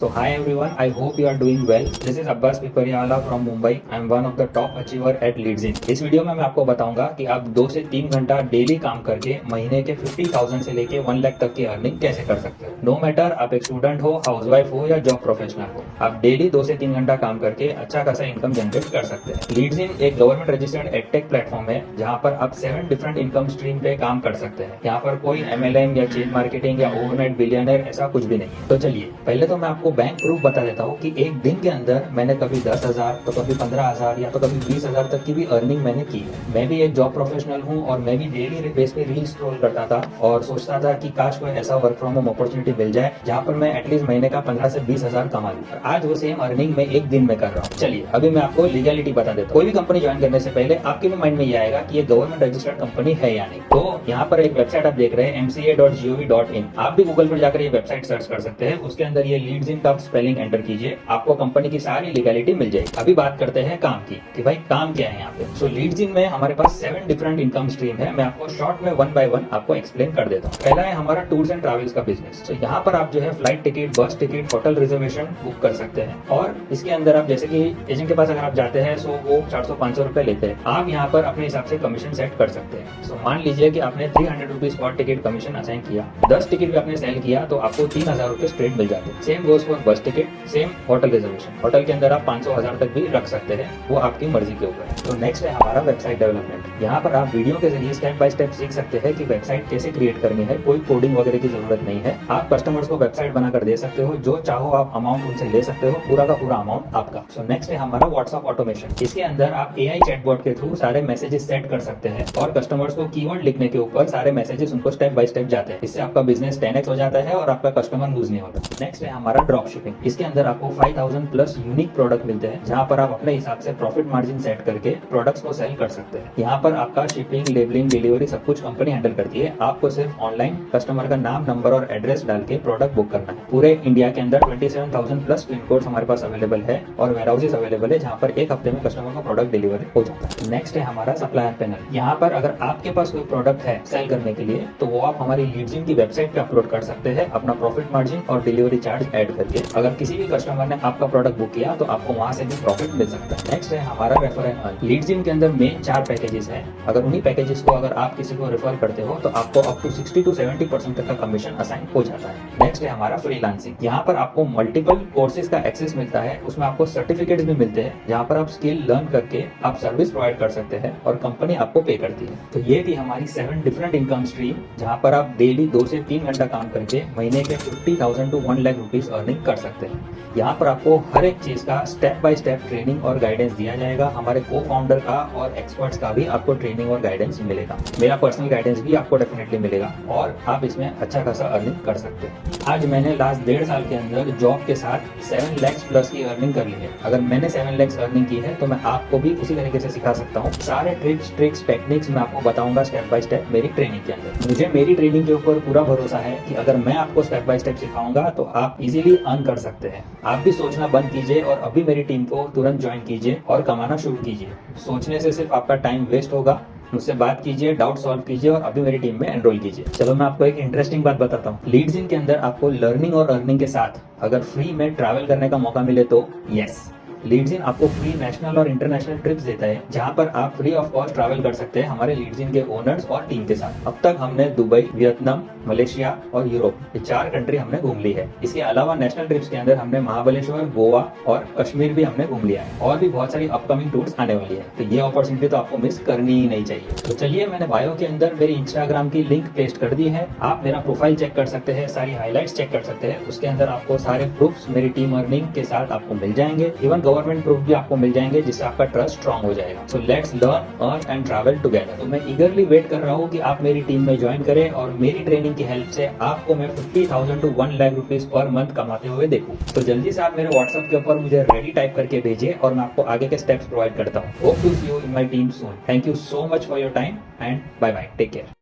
So hi everyone, I hope you are doing well. This is Abbas Pipariala from Mumbai. I am one of the top achiever at LeadsIn. इस video में मैं आपको बताऊंगा कि आप 2 से 3 घंटा डेली काम करके महीने के 50,000 से लेके 1 लाख तक की अर्निंग कैसे कर सकते हो। नो मैटर आप एक स्टूडेंट हो, हाउसवाइफ हो या जॉब प्रोफेशनल हो, आप डेली 2 से 3 घंटा काम करके अच्छा खासा इनकम जनरेट कर सकते हैं। LeadsIn एक गवर्नमेंट रजिस्टर्ड एडटेक प्लेटफॉर्म है जहाँ पर आप 7 डिफरेंट इनकम स्ट्रीम पे काम कर सकते हैं। यहाँ पर कोई MLM या चेन मार्केटिंग या ओवरनाइट बिलियनर ऐसा कुछ भी नहीं है। तो चलिए पहले तो मैं आपको बैंक प्रूफ बता देता हूँ कि एक दिन के अंदर मैंने कभी 10,000 तो कभी 15,000 या तो कभी 20,000 तक की भी अर्निंग मैंने की है। मैं भी एक जॉब प्रोफेशनल हूँ और मैं भी डेली बेस पे रील स्क्रॉल करता था और सोचता था कि काश कोई ऐसा वर्क फ्रॉम होम अपॉर्चुनिटी मिल जाए जहाँ पर मैं एटलीस्ट महीने का 15 से 20,000 कमा लूँ। आज वो सेम अर्निंग मैं एक दिन में कर रहा हूँ। चलिए अभी मैं आपको लीगलिटी बता देता हूँ। कोई भी कंपनी ज्वाइन करने से पहले आपके भी माइंड में ये आएगा कि ये गवर्नमेंट रजिस्टर्ड कंपनी है या नहीं। तो यहाँ पर एक वेबसाइट आप देख रहे हैं mca.gov.in। आप भी गूगल पर जाकर ये वेबसाइट सर्च कर सकते हैं। उसके अंदर ये LeadsIn का स्पेलिंग एंटर कीजिए, आपको कंपनी की सारी लीगलिटी मिल जाएगी। अभी बात करते हैं काम की कि भाई काम क्या है यहाँ पे। सो LeadsIn में हमारे पास 7 डिफरेंट इनकम स्ट्रीम है। मैं आपको शॉर्ट में 1 बाय 1 आपको एक्सप्लेन कर देता हूँ। पहला है हमारा टूर्स एंड ट्रैवल्स का बिजनेस। तो यहाँ पर आप जो है फ्लाइट टिकट, बस टिकट, होटल रिजर्वेशन बुक कर सकते हैं और इसके अंदर आप जैसे कि एजेंट के पास अगर आप जाते हैं सो वो 400-500 रुपए लेते हैं। आप यहाँ पर अपने हिसाब से कमीशन सेट कर सकते हैं। सो मान लीजिए कि आपने 300 rupees per ticket commission assign किया, 10 टिकट भी आपने सेल किया तो आपको 3,000 रुपए स्ट्रेट मिल जाते हैं। सेम गोज फॉर बस ticket, same hotel reservation. Hotel के अंदर आप 500-1000 तक भी रख सकते हैं, वो आपकी मर्जी के ऊपर है। तो नेक्स्ट है हमारा वेबसाइट डेवलपमेंट। यहाँ पर आप वीडियो के जरिए स्टेप बाय स्टेप सीख सकते हैं कि वेबसाइट कैसे क्रिएट करनी है। कोई कोडिंग वगैरह की जरूरत नहीं है। आप कस्टमर्स को वेबसाइट बनाकर दे सकते हो, जो चाहो आप अमाउंट उनसे ले सकते हो, पूरा का पूरा अमाउंट आपका। सो नेक्स्ट है हमारा व्हाट्सएप ऑटोमेशन। इसके अंदर आप AI चैटबॉट के थ्रू सारे मैसेजेस सेट कर सकते हैं और कस्टमर्स को कीवर्ड लिखने के ऊपर सारे मैसेजेस उनको स्टेप बाय स्टेप जाते हैं। इससे आपका बिजनेस 10x हो जाता है और आपका कस्टमर लूज नहीं होता। नेक्स्ट है हमारा ड्रॉप शिपिंग। इसके अंदर आपको 5,000 प्लस यूनिक प्रोडक्ट मिलते हैं जहाँ पर आप अपने हिसाब से प्रॉफिट मार्जिन सेट करके प्रोडक्ट्स को सेल कर सकते हैं। यहाँ पर आपका शिपिंग, लेबलिंग, डिलीवरी सब कुछ कंपनी हैंडल करती है। आपको सिर्फ ऑनलाइन कस्टमर का नाम, नंबर और एड्रेस डाल के प्रोडक्ट बुक करना है। पूरे इंडिया के अंदर 27,000 प्लस पिन कोड्स हमारे पास अवेलेबल है और वेयर हाउसेस अवेलेबल है जहाँ पर एक हफ्ते में कस्टमर का प्रोडक्ट डिलीवरी हो जाता है। नेक्स्ट है हमारा सप्लायर पैनल। यहाँ पर अगर आपके पास कोई प्रोडक्ट है सेल करने के लिए तो वो आप हमारी LeadsIn की वेबसाइट पे अपलोड कर सकते हैं अपना प्रॉफिट मार्जिन और डिलीवरी चार्ज ऐड करके। अगर किसी भी कस्टमर ने आपका प्रोडक्ट बुक किया तो आपको वहां से भी प्रॉफिट मिल सकता है। नेक्स्ट है हमारा रेफर एंड अर्न। LeadsIn के अंदर मेन 4 पैकेजेस हैं। अगर उन्हीं पैकेजेस को अगर आप किसी को रेफर करते हो तो आपको अप टू 60 to 70% तक का कमीशन असाइन हो जाता है। नेक्स्ट है हमारा फ्रीलांसिंग। यहाँ पर आपको मल्टीपल कोर्सेज का एक्सेस मिलता है, उसमें आपको सर्टिफिकेट्स भी मिलते हैं जहाँ पर आप स्किल लर्न करके आप सर्विस प्रोवाइड कर सकते हैं और कंपनी आपको पे करती है। तो ये थी हमारी 7 डिफरेंट इनकम स्ट्रीम जहाँ पर आप डेली 2 से 3 घंटा काम करके महीने के 50,000 to 1 लाख रुपीज अर्निंग कर सकते हैं। यहाँ पर आपको हर एक चीज का स्टेप बाय स्टेप ट्रेनिंग और गाइडेंस दिया जाएगा। हमारे को फाउंडर का और एक्सपर्ट्स का भी आपको ट्रेनिंग और गाइडेंस मिलेगा। मेरा पर्सनल गाइडेंस भी आपको डेफिनेटली मिलेगा और आप इसमें अच्छा खासा अर्निंग कर सकते हैं। आज मैंने लास्ट 1.5 साल के अंदर जॉब के साथ 7 लाख प्लस की अर्निंग कर ली है। अगर मैंने 7 लाख अर्निंग की है तो मैं आपको भी उसी तरीके से सिखा सकता हूँ। सारे ट्रिक्स टेक्निक्स मैं आपको बताऊंगा स्टेप बाय स्टेप मेरी ट्रेनिंग के अंदर। मुझे मेरी ट्रेनिंग के ऊपर पूरा भरोसा है कि अगर मैं आपको स्टेप बाय स्टेप सिखाऊंगा तो आप इजीली अर्न कर सकते हैं। आप भी सोचना बंद कीजिए और अभी मेरी टीम को तुरंत ज्वाइन कीजिए और कमाना शुरू कीजिए। सोचने से सिर्फ आपका टाइम वेस्ट होगा। मुझसे बात कीजिए, डाउट सॉल्व कीजिए और अभी मेरी टीम में एनरोल कीजिए। चलो मैं आपको एक इंटरेस्टिंग बात बताता हूँ। LeadsIn के अंदर आपको लर्निंग और अर्निंग के साथ अगर फ्री में ट्रैवल करने का मौका मिले तो यस, LeadsIn आपको फ्री नेशनल और इंटरनेशनल ट्रिप्स देता है जहां पर आप फ्री ऑफ कॉस्ट ट्रैवल कर सकते हैं हमारे LeadsIn के ओनर्स और टीम के साथ। अब तक हमने दुबई, वियतनाम, मलेशिया और यूरोप ये 4 कंट्री हमने घूम ली है। इसके अलावा नेशनल ट्रिप्स के अंदर हमने महाबलेश्वर, गोवा और कश्मीर भी हमने घूम लिया है और भी बहुत सारी अपकमिंग टूर्स आने वाली है। तो ये अपॉर्चुनिटी तो आपको मिस करनी ही नहीं चाहिए। तो चलिए मैंने बायो के अंदर मेरी इंस्टाग्राम की लिंक पेस्ट कर दी है। आप मेरा प्रोफाइल चेक कर सकते हैं, सारी हाईलाइट्स चेक कर सकते हैं। उसके अंदर आपको सारे प्रूफ्स मेरी टीम अर्निंग के साथ आपको मिल जाएंगे। इवन गवर्नमेंट प्रूफ भी आपको मिल जाएंगे जिससे आपका ट्रस्ट स्ट्रांग हो जाएगा। So let's learn, earn and travel together. तो मैं ईगरली वेट कर रहा हूँ कि आप मेरी टीम में ज्वाइन करें और मेरी ट्रेनिंग की हेल्प से आपको मैं 50,000 to 1 lakh rupees per month कमाते हुए देखूं। तो जल्दी से आप मेरे व्हाट्सएप के ऊपर मुझे रेडी टाइप करके भेजिए और मैं आपको आगे के स्टेप्स प्रोवाइड करता हूँ। Hope to see you in my team soon. Thank you so much for your time and bye bye, take care.